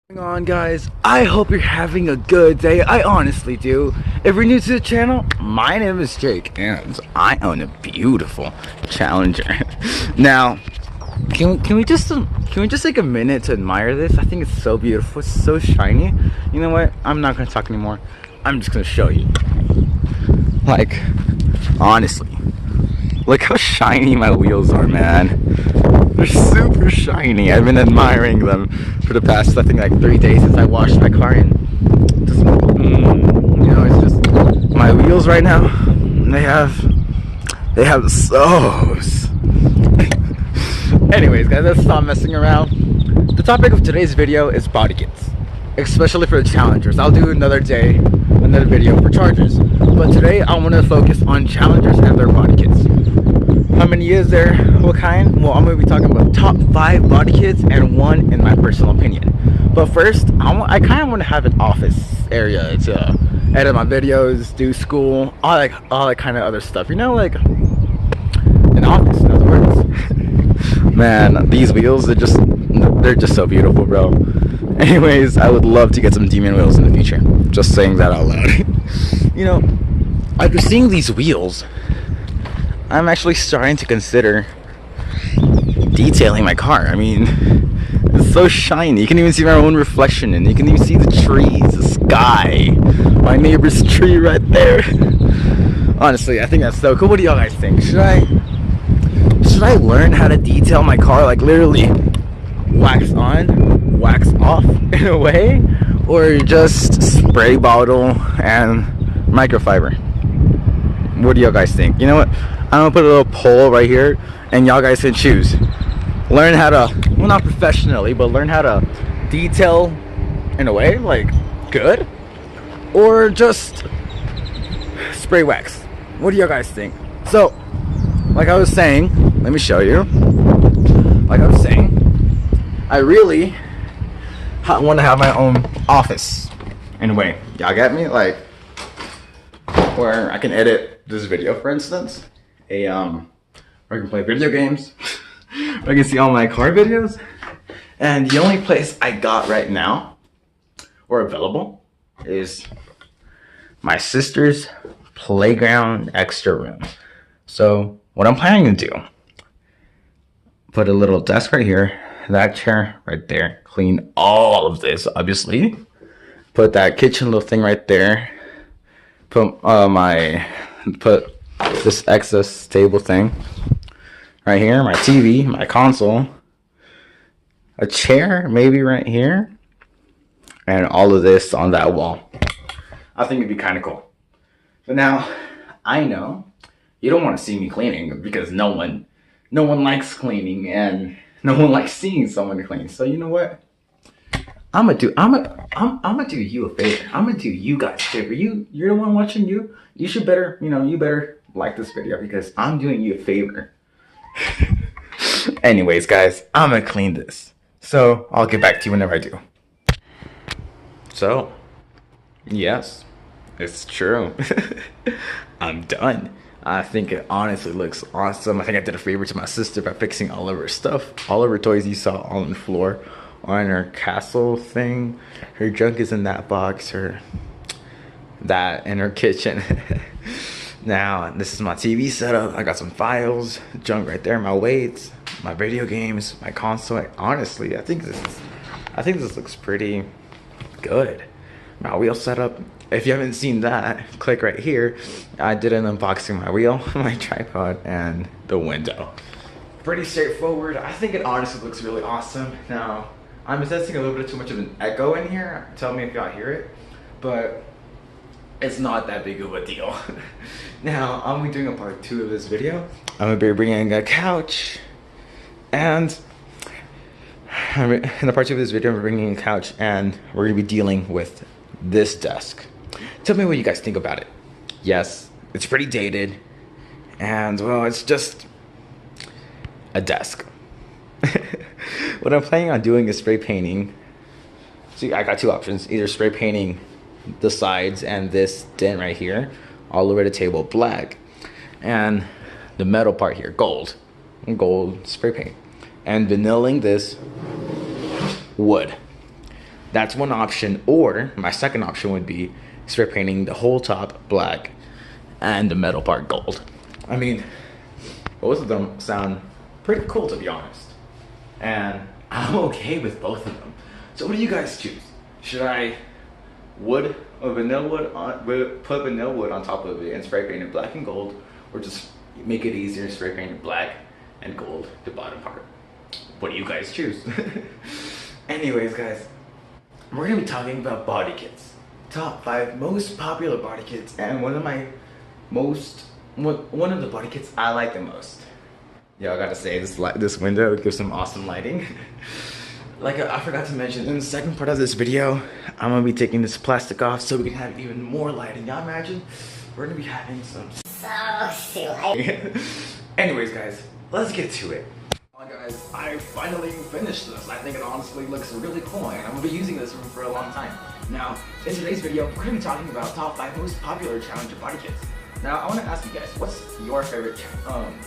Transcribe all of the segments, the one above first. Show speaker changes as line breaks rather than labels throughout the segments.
What's going on, guys? I hope you're having a good day. I honestly do. If you're new to the channel, my name is Jake and I own a beautiful Challenger. Now, can we just take a minute to admire this? I think it's so beautiful. It's so shiny. You know what? I'm not gonna talk anymore. I'm just gonna show you. Like, honestly, look how shiny my wheels are, man. They're super shiny. I've been admiring them for the past, I think, like 3 days since I washed my car in. Just, you know, it's just my wheels right now. They have so's. Anyways, guys, let's stop messing around. The topic of today's video is body kits, especially for the Challengers. I'll do another day, another video for Chargers, but today I want to focus on Challengers and their body kits. How many is there? What kind? Well, I'm going to be talking about top 5 body kits and one in my personal opinion. But first, I kind of want to have an office area to edit my videos, do school, all that kind of other stuff. You know, like an office, in other words. Man, these wheels, they're just so beautiful, bro. Anyways, I would love to get some demon wheels in the future. Just saying that out loud. You know, after seeing these wheels, I'm actually starting to consider detailing my car. I mean, it's so shiny. You can even see my own reflection in it. You can even see the trees, the sky, my neighbor's tree right there. Honestly, I think that's so cool. What do y'all guys think? Should I learn how to detail my car, like literally wax on, wax off in a way, or just spray bottle and microfiber? What do y'all guys think? You know what? I'm gonna put a little poll right here and y'all guys can choose. Learn how to, well, not professionally, but learn how to detail in a way, like, good, or just spray wax. What do y'all guys think? So, like I was saying, let me show you. Like I was saying, I really want to have my own office in a way. Y'all get me? Like, where I can edit this video, for instance, where I can play video games, where I can see all my car videos. And the only place I got right now, or available, is my sister's playground extra room. So what I'm planning to do, put a little desk right here, that chair right there, clean all of this, obviously, put that kitchen little thing right there, put this excess table thing right here, my TV, my console, a chair maybe right here, and all of this on that wall. I think it'd be kind of cool. But now, I know you don't want to see me cleaning because no one likes cleaning and no one likes seeing someone clean. So you know what? I'm gonna do you a favor. I'm gonna do you guys a favor. You're the one watching. You should better, you better like this video because I'm doing you a favor. Anyways, guys, I'm gonna clean this. So I'll get back to you whenever I do. So, yes, it's true. I'm done. I think it honestly looks awesome. I think I did a favor to my sister by fixing all of her stuff. All of her toys you saw on the floor on her castle thing. Her junk is in that box, that in her kitchen. Now, this is my TV setup. I got some files, junk right there, my weights, my video games, my console. Honestly, I think this looks pretty good. My wheel setup. If you haven't seen that, click right here. I did an unboxing of my wheel, my tripod, and the window. Pretty straightforward. I think it honestly looks really awesome. Now, I'm sensing a little bit too much of an echo in here. Tell me if y'all hear it, but it's not that big of a deal. Now, I'm gonna be doing a part 2 of this video. I'm gonna be bringing a couch, and in the part 2 of this video, I'm bringing a couch, and we're gonna be dealing with this desk. Tell me what you guys think about it. Yes, it's pretty dated, and well, it's just a desk. What I'm planning on doing is spray painting. See, I got 2 options. Either spray painting the sides and this dent right here all over the table black, and the metal part here gold spray paint, and vanillaing this wood. That's one option, or my second option would be spray painting the whole top black and the metal part gold. I mean, both of them sound pretty cool, to be honest, and I'm okay with both of them. So what do you guys choose? Should I put vanilla wood on top of it and spray paint it black and gold, or just make it easier and spray paint it black and gold the bottom part? What do you guys choose? Anyways, guys, we're gonna be talking about body kits. Top 5 most popular body kits, and one of the body kits I like the most. Yeah, I gotta say, this window gives some awesome lighting. Like I forgot to mention, in the second part of this video, I'm gonna be taking this plastic off so we can have even more lighting. Y'all imagine? We're gonna be having some so lighting. Anyways, guys, let's get to it. Well, guys, I finally finished this. I think it honestly looks really cool, and I'm gonna be using this for a long time. Now, in today's video, we're gonna be talking about top 5 most popular Challenger body kits. Now, I want to ask you guys, what's your favorite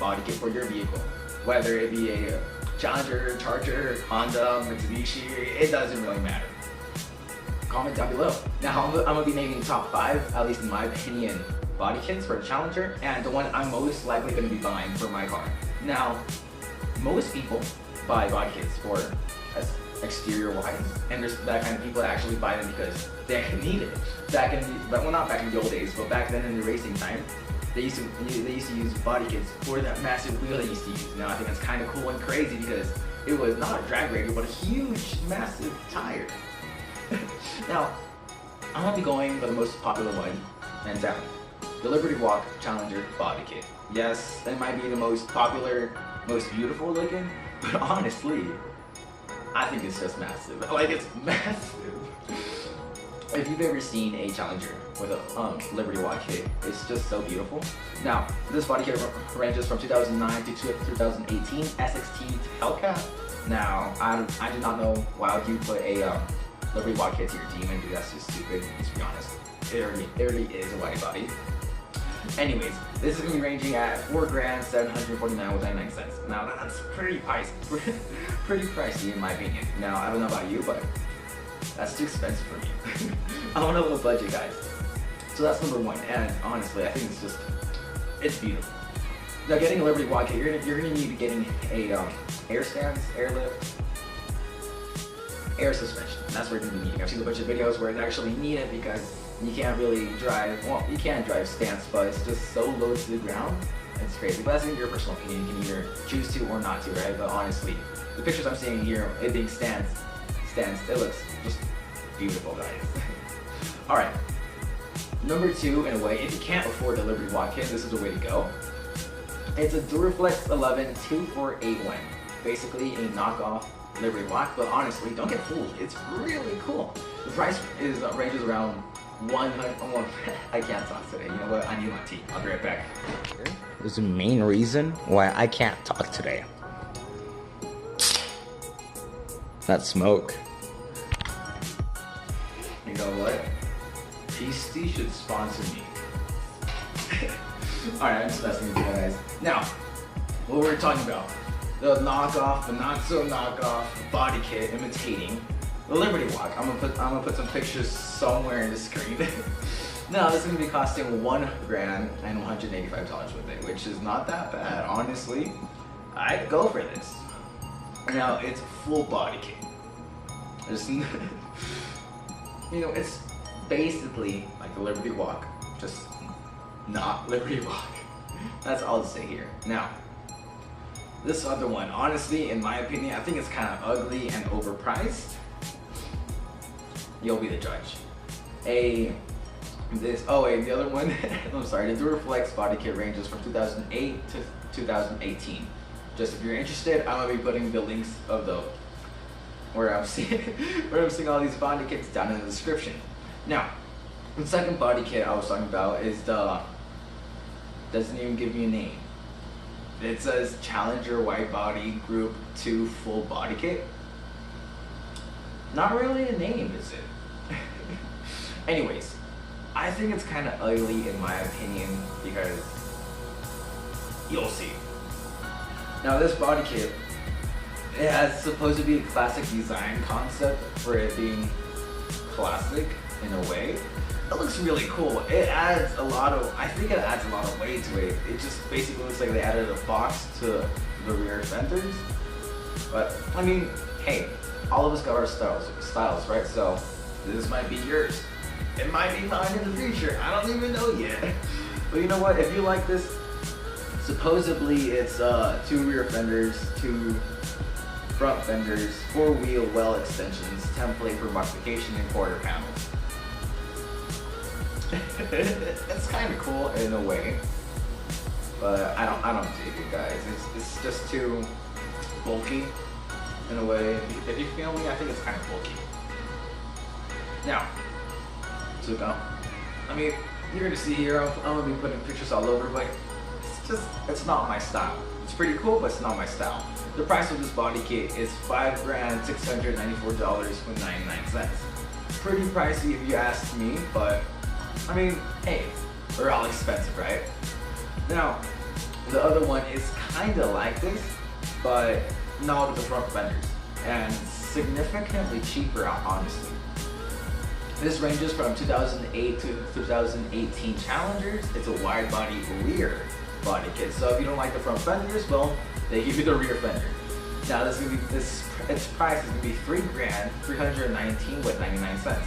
body kit for your vehicle? Whether it be a Challenger, Charger, Honda, Mitsubishi, it doesn't really matter. Comment down below. Now, I'm gonna be naming top 5, at least in my opinion, body kits for the Challenger, and the one I'm most likely gonna be buying for my car. Now, most people buy body kits for exterior wise, and there's that kind of people that actually buy them because they need it. Not back in the old days, but back then in the racing time, they used to use body kits for that massive wheel they used to use. Now I think that's kind of cool and crazy because it was not a drag radial, but a huge, massive tire. Now, I'm gonna be going for the most popular one, hands down, the Liberty Walk Challenger body kit. Yes, it might be the most popular, most beautiful looking, but honestly, I think it's just massive. Like, it's massive. If you've ever seen a Challenger with a Liberty Walk kit, it's just so beautiful. Now, this body kit ranges from 2009 to 2018 SXT Hellcat. Now, I do not know why you put a Liberty Walk kit to your Demon, dude. That's just stupid, to be honest. It already is a wide body. Anyways, this is going to be ranging at $4,749.99. Now that's pretty pricey in my opinion. Now I don't know about you, but that's too expensive for me. I want a little budget, guys. So that's number 1, and honestly, I think it's beautiful. Now, getting a Liberty Walk kit, you're going to need getting a air stands, air lift, air suspension. That's what you're going to be needing. I've seen a bunch of videos where it actually need it because you can't really drive, well, you can drive stance, but it's just so low to the ground. It's crazy, but that's in your personal opinion. You can either choose to or not to, right? But honestly, the pictures I'm seeing here, it being stance, it looks just beautiful, guys. All right, number 2, in a way, if you can't afford the Liberty Walk kit, this is the way to go. It's a Duraflex 11 2481, basically a knockoff Liberty Walk, but honestly, don't get fooled. It's really cool. The price ranges around 100. I can't talk today. You know what? I need my tea. I'll be right back. There's the main reason why I can't talk today. That smoke. You know what? PC should sponsor me. Alright, I'm just messing with you guys. Now, what we're talking about. The knockoff, but not so knockoff body kit imitating the Liberty Walk. I'm gonna put some pictures somewhere in the screen. Now this is gonna be costing $1,185 with it, which is not that bad, honestly. I'd go for this. Now it's full body kit. You know, it's basically like the Liberty Walk, just not Liberty Walk. That's all to say here. Now, this other one, honestly, in my opinion, I think it's kind of ugly and overpriced. You'll be the judge. The other one, I'm sorry, the Duraflex body kit ranges from 2008 to 2018. Just if you're interested, I'm gonna be putting the links of where I'm seeing all these body kits down in the description. Now, the second body kit I was talking about is doesn't even give me a name. It says Challenger Wide Body Group 2 Full Body Kit. Not really a name, is it? Anyways, I think it's kind of ugly in my opinion because you'll see. Now this body kit, it has supposed to be a classic design concept for it being classic in a way. It looks really cool. It adds a lot of, I think it adds a lot of weight to it. It just basically looks like they added a box to the rear fenders. But I mean, hey, all of us got our styles, right? So this might be yours. It might be mine in the future. I don't even know yet. But you know what? If you like this, supposedly it's 2 rear fenders, 2 front fenders, 4-wheel well extensions, template for modification, and quarter panels. It's kind of cool in a way, but I don't dig it, guys. It's just too bulky in a way. If you feel me, I think it's kind of bulky. Now, I mean, you're gonna see here, I'm gonna be putting pictures all over, but it's not my style. It's pretty cool, but it's not my style. The price of this body kit is $5,694.99. Pretty pricey if you ask me, but I mean, hey, they're all expensive, right? Now, the other one is kind of like this, but not with the front fenders, and significantly cheaper, honestly. This ranges from 2008 to 2018 Challengers. It's a wide body rear body kit. So if you don't like the front fenders, well, they give you the rear fender. Now its price is gonna be $3,319.99.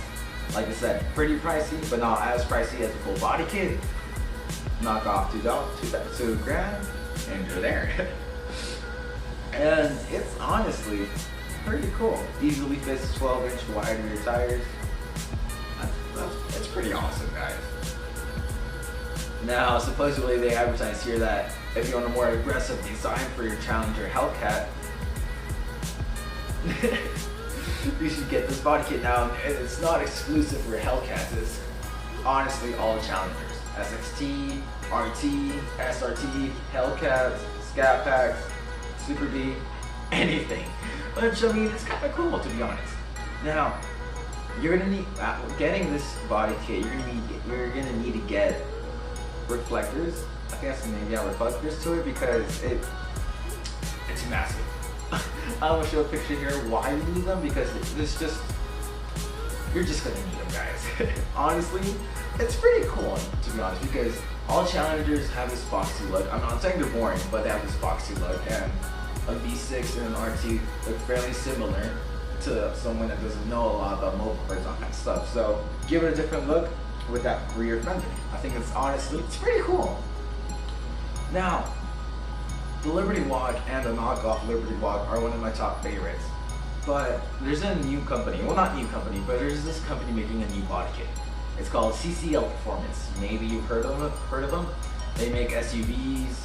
Like I said, pretty pricey, but not as pricey as a full body kit. Knock off $2 grand, and you're there. And it's honestly pretty cool. Easily fits 12-inch wide rear tires. It's pretty awesome, guys. Now, supposedly they advertise here that if you want a more aggressive design for your Challenger Hellcat, you should get this body kit. Now, it's not exclusive for Hellcats. It's honestly all Challengers. SXT, RT, SRT, Hellcats, Scat Packs, Super B, anything. Which, I mean, it's kind of cool, to be honest. Now, you're gonna need, getting this body kit, you're gonna need to get reflectors. I guess maybe reflectors to it, because it's massive. I'm gonna show a picture here why you need them, because you're just gonna need them, guys. Honestly, it's pretty cool, to be honest, because all Challengers have this boxy look. I'm not saying they're boring, but they have this boxy look, and a V6 and an RT look fairly similar to someone that doesn't know a lot about mobile parts, all that kind of stuff. So give it a different look with that rear fender. I think it's pretty cool. Now, the Liberty Walk and the knockoff Liberty Walk are one of my top favorites. But there's a new company, well, not new company, but there's this company making a new body kit. It's called CCL Performance. Maybe you've heard of them. They make SUVs,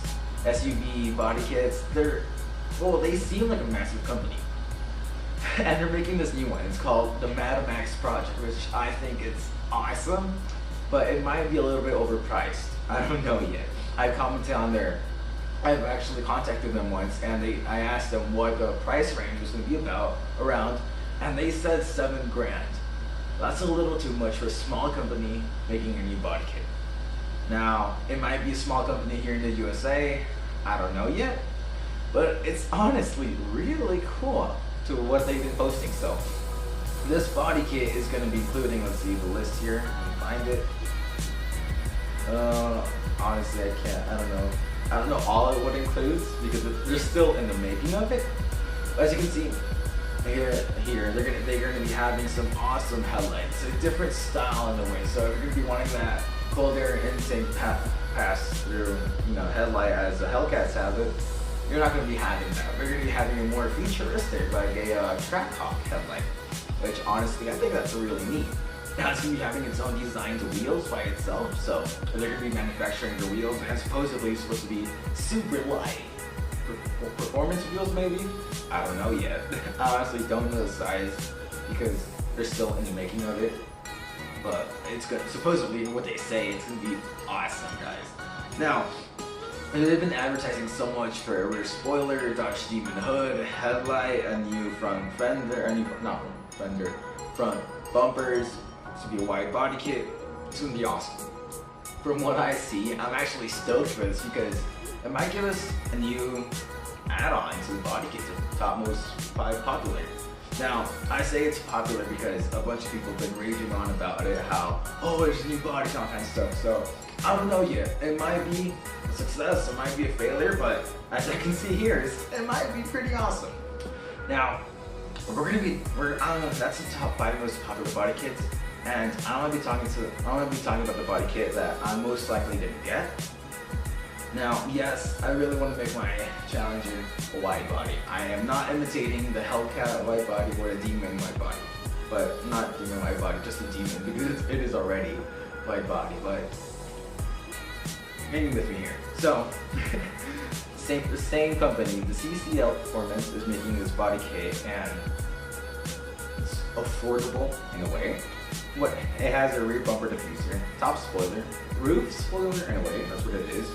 SUV body kits. They seem like a massive company. And they're making this new one. It's called the Mad Max Project, which I think is awesome, but it might be a little bit overpriced. I don't know yet. I commented on there. I've actually contacted them once, and I asked them what the price range was going to be around, and they said $7 grand. That's a little too much for a small company making a new body kit. Now, it might be a small company here in the USA. I don't know yet, but it's honestly really cool to what they've been posting. So this body kit is going to be including, let's see the list here, let me find it. Honestly, I don't know all of what it includes, because they're still in the making of it. As you can see here they're gonna be having some awesome headlights, a different style in a way. So if you're gonna be wanting that cold air intake pass through, headlight as the Hellcats have it, you're not going to be having that. We're going to be having a more futuristic, like a track hawk headlight, which honestly, I think that's really neat. Now it's going to be having its own designed wheels by itself, so they're going to be manufacturing the wheels, and supposedly supposed to be super light. Performance wheels, maybe? I don't know yet. I honestly don't know the size, because they're still in the making of it. But it's good. Supposedly, what they say, it's going to be awesome, guys. Now, they've been advertising so much for a rear spoiler, Dodge Demon hood, headlight, a new front fender, front bumpers. This will be a wide body kit. It's gonna be awesome. From what I see, I'm actually stoked for this, because it might give us a new add-on to the body kit, the top most 5 popular. Now, I say it's popular because a bunch of people have been raging on about it, how, oh, there's a new body count kind of stuff. So, I don't know yet. It might be a success, it might be a failure, but as I can see here, it might be pretty awesome. Now, I don't know, that's the top 5 most popular body kits, and I want to be talking about the body kit that I'm most likely to get. Now, yes, I really want to make my Challenger a white body. I am not imitating the Hellcat white body or the Demon white body, but not Demon white body, just the Demon, because it is already white body, but hang with me here. So, the same company, the CCL Performance, is making this body kit, and it's affordable in a way. It has a rear bumper diffuser, top spoiler, roof spoiler in a way, that's what it is.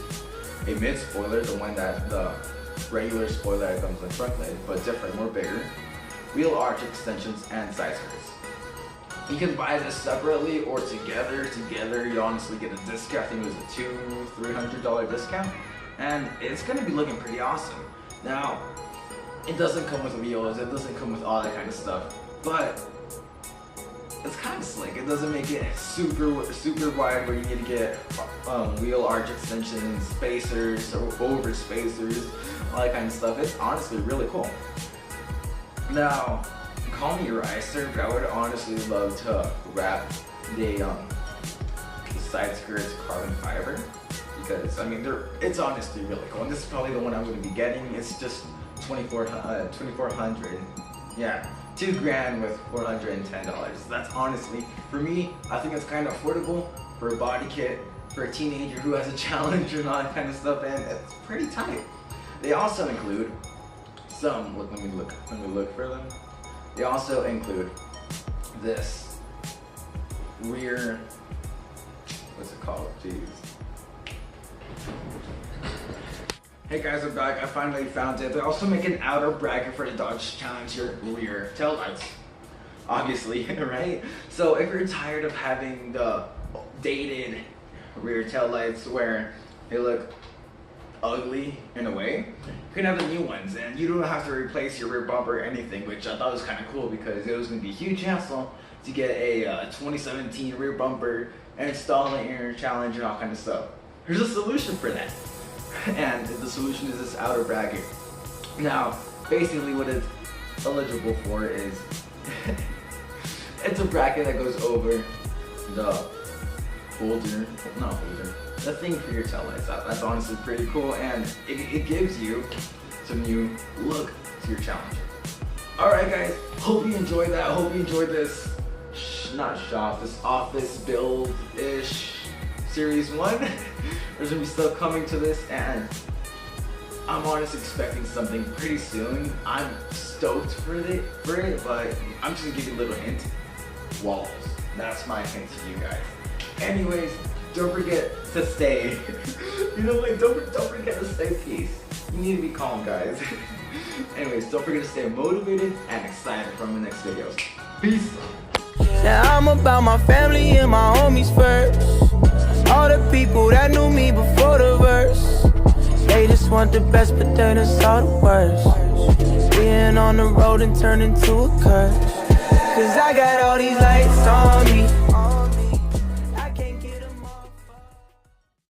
A mid spoiler, the one that the regular spoiler that comes with front lid, but different, more bigger. Wheel arch extensions and side skirts. You can buy this separately or together. Together, you honestly get a discount. I think it was a $200-300 discount, and it's gonna be looking pretty awesome. Now, it doesn't come with wheels. It doesn't come with all that kind of stuff, but it's kind of slick. It doesn't make it super wide where you need to get wheel arch extensions, spacers, or over spacers, all that kind of stuff. It's honestly really cool. Now, call me Ricer, but I would honestly love to wrap the side skirts carbon fiber, because I mean it's honestly really cool. And this is probably the one I'm going to be getting. It's just $2,400. Yeah. $2,000 with $410. That's honestly, for me, I think it's kind of affordable for a body kit for a teenager who has a Challenger and all that kind of stuff, and it's pretty tight. They also include some, let me look for them. They also include this rear, what's it called? Jeez. Hey guys, I'm back. I finally found it. They also make an outer bracket for the Dodge Challenger rear taillights. Obviously, right? So if you're tired of having the dated rear taillights where they look ugly in a way, you can have the new ones, and you don't have to replace your rear bumper or anything, which I thought was kind of cool because it was going to be a huge hassle to get a 2017 rear bumper and install it in your Challenger and all kind of stuff. There's a solution for that. And the solution is this outer bracket. Now, basically what it's eligible for is it's a bracket that goes over the the thing for your taillights. That's honestly pretty cool, and it gives you some new look to your Challenger. Alright guys, hope you enjoyed that. Hope you enjoyed this, this office build-ish series 1. There's gonna be stuff coming to this, and I'm honestly expecting something pretty soon. I'm stoked for it, but I'm just gonna give you a little hint. Walls. That's my hint to you guys. Anyways, don't forget to stay. You know what? Don't forget to stay peace. You need to be calm, guys. Anyways, don't forget to stay motivated and excited from the next videos. Peace.
Now I'm about my family and my homies first. All the people that knew me before the verse, they just want the best, but then it's all the worst. Being on the road and turning to a curse. Cause I got all these lights on me.